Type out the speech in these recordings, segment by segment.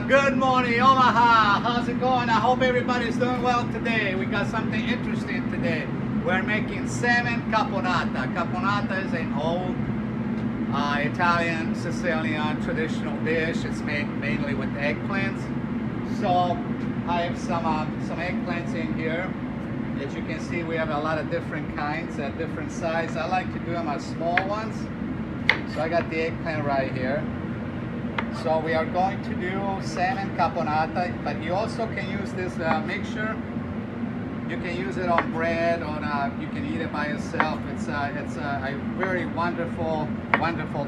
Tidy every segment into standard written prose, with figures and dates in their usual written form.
Good morning, Omaha. How's it going? I hope everybody's doing well today. We got something interesting today. We're making salmon caponata. Caponata is an old Italian, Sicilian traditional dish. It's made mainly with eggplants. So I have some eggplants in here. As you can see, we have a lot of different kinds at different sizes. I like to do them as small ones. So I got the eggplant right here. So we are going to do salmon caponata, but you also can use this mixture. You can use it on bread, you can eat it by itself. It's a very wonderful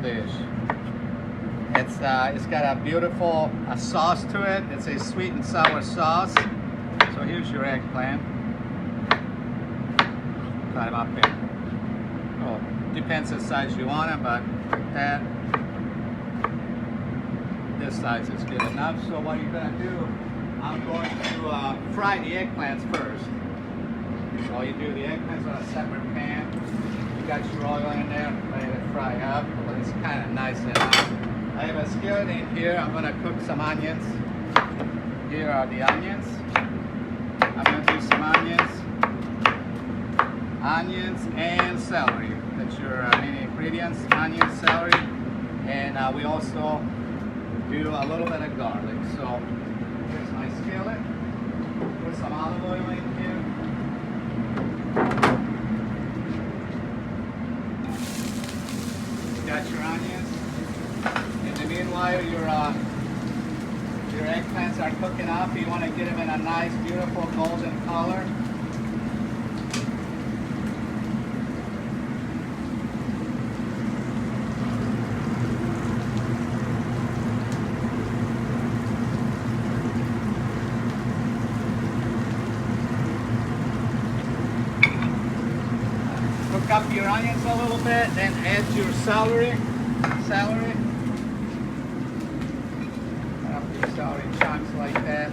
dish. It's got a beautiful sauce to it. It's a sweet and sour sauce. So here's your eggplant. Cut them up in. Oh, depends the size you want them, but like that. This size is good enough. So what you're going to do, I'm going to fry the eggplants first. So you do the eggplants on a separate pan. You got your oil in there, let it fry up. But it's kind of nice and I have a skillet in here. I'm going to cook some onions. Here are the onions. I'm going to do some onions and celery. That's your main ingredients: onion, celery, and we also do a little bit of garlic. So here's my skillet. Put some olive oil in here. You got your onions. In the meanwhile, your eggplants are cooking up. You want to get them in a nice, beautiful golden color. Cook up your onions a little bit, then add your celery. Cut up your celery chunks like that.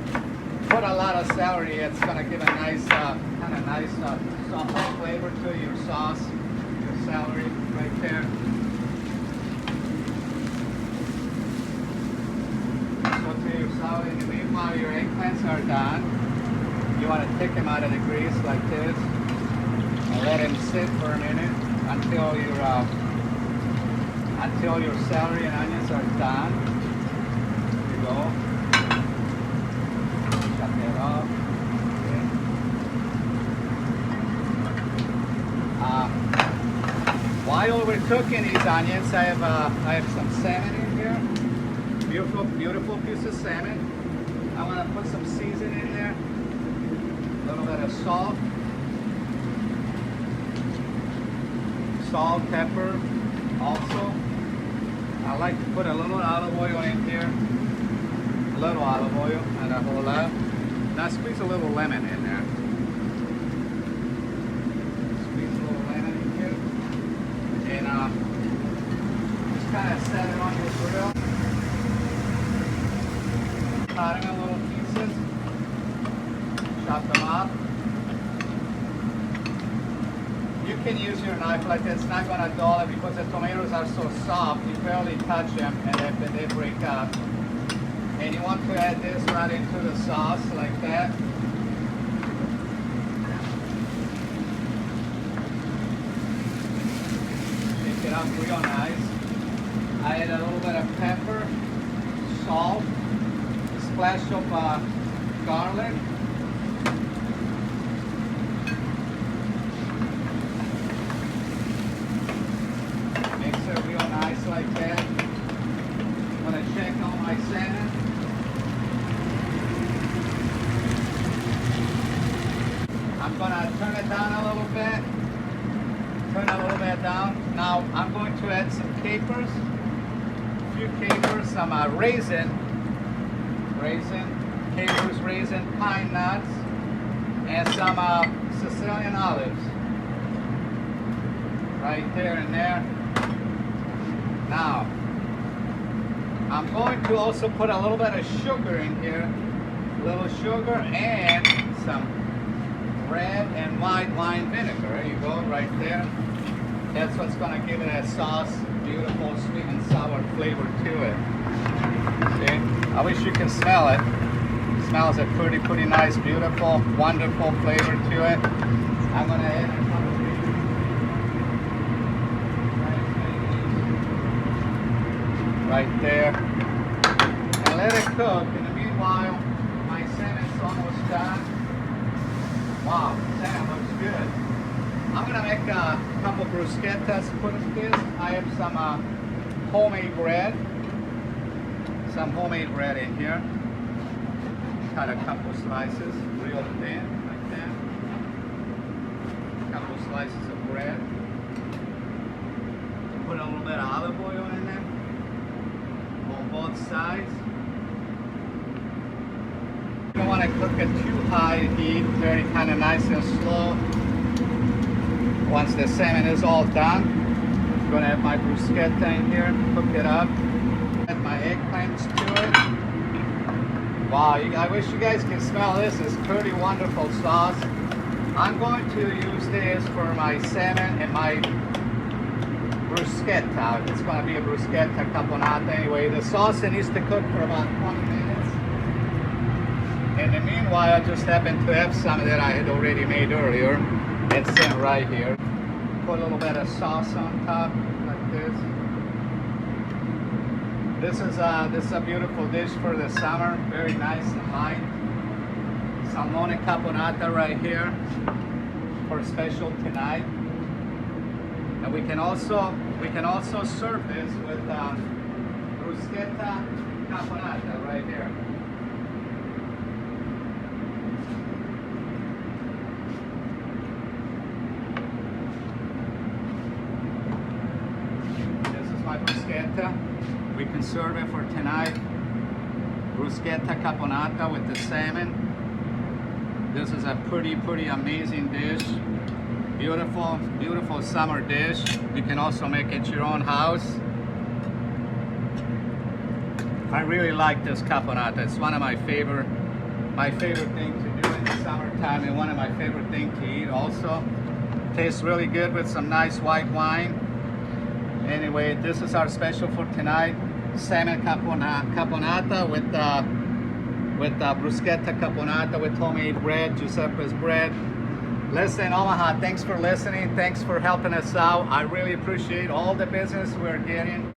Put a lot of celery. It's going to give a nice, kind of nice soft flavor to your sauce. Your celery right there. So to your celery. In the meanwhile, your eggplants are done. You want to take them out of the grease like this. Let them sit for a minute until your celery and onions are done. Here you go. Shut that off. Okay. While we're cooking these onions, I have some salmon in here. Beautiful piece of salmon. I want to put some seasoning in there. A little bit of salt. Salt, pepper, also. I like to put a little olive oil in here. A little olive oil, not a whole lot. Now squeeze a little lemon in there. Squeeze a little lemon in here. And just kind of set it on your grill. Cut them in little pieces. Chop them up. You can use your knife like that. It's not going to dull it because the tomatoes are so soft. You barely touch them and they break up. And you want to add this right into the sauce like that. Shake it up real nice. I add a little bit of pepper, salt, a splash of garlic. Like that. I'm going to check on my salmon. I'm going to turn it down a little bit. Turn it a little bit down. Now I'm going to add some capers. A few capers, some raisin, pine nuts, and some Sicilian olives. Right there and there. Now, I'm going to also put a little bit of sugar in here. A little sugar and some red and white wine vinegar. There you go, right there. That's what's gonna give it a sauce, beautiful sweet and sour flavor to it. See? I wish you can smell it. It smells a pretty nice, beautiful, wonderful flavor to it. I'm gonna add a couple of right there. And let it cook. In the meanwhile, my salmon's almost done. Wow, salmon looks good. I'm gonna make a couple bruschettas for this. I have some homemade bread. Some homemade bread in here. Cut a couple slices, real thin, like that. A couple slices of bread. Put a little bit of olive oil in there on both sides. You don't want to cook it too high heat, very kind of nice and slow. Once the salmon is all done, I'm going to have my bruschetta in here, cook it up. Add my eggplants to it. Wow, I wish you guys can smell this. It's pretty wonderful sauce. I'm going to use this for my salmon and my bruschetta. It's going to be a bruschetta caponata anyway. The sauce needs to cook for about 20 minutes. In the meanwhile, I just happen to have some that I had already made earlier. It's in right here. Put a little bit of sauce on top, like this. This is a beautiful dish for the summer. Very nice and light. Salmone caponata right here for special tonight. And we can also serve this with bruschetta caponata right here. This is my bruschetta. We can serve it for tonight. Bruschetta caponata with the salmon. This is a pretty amazing dish. Beautiful summer dish. You can also make it your own house. I really like this caponata. It's one of my favorite thing to do in the summertime, and one of my favorite things to eat also. Tastes really good with some nice white wine. Anyway, this is our special for tonight. Salmon caponata with bruschetta caponata with homemade bread, Giuseppe's bread. Listen, Omaha, thanks for listening. Thanks for helping us out. I really appreciate all the business we're getting.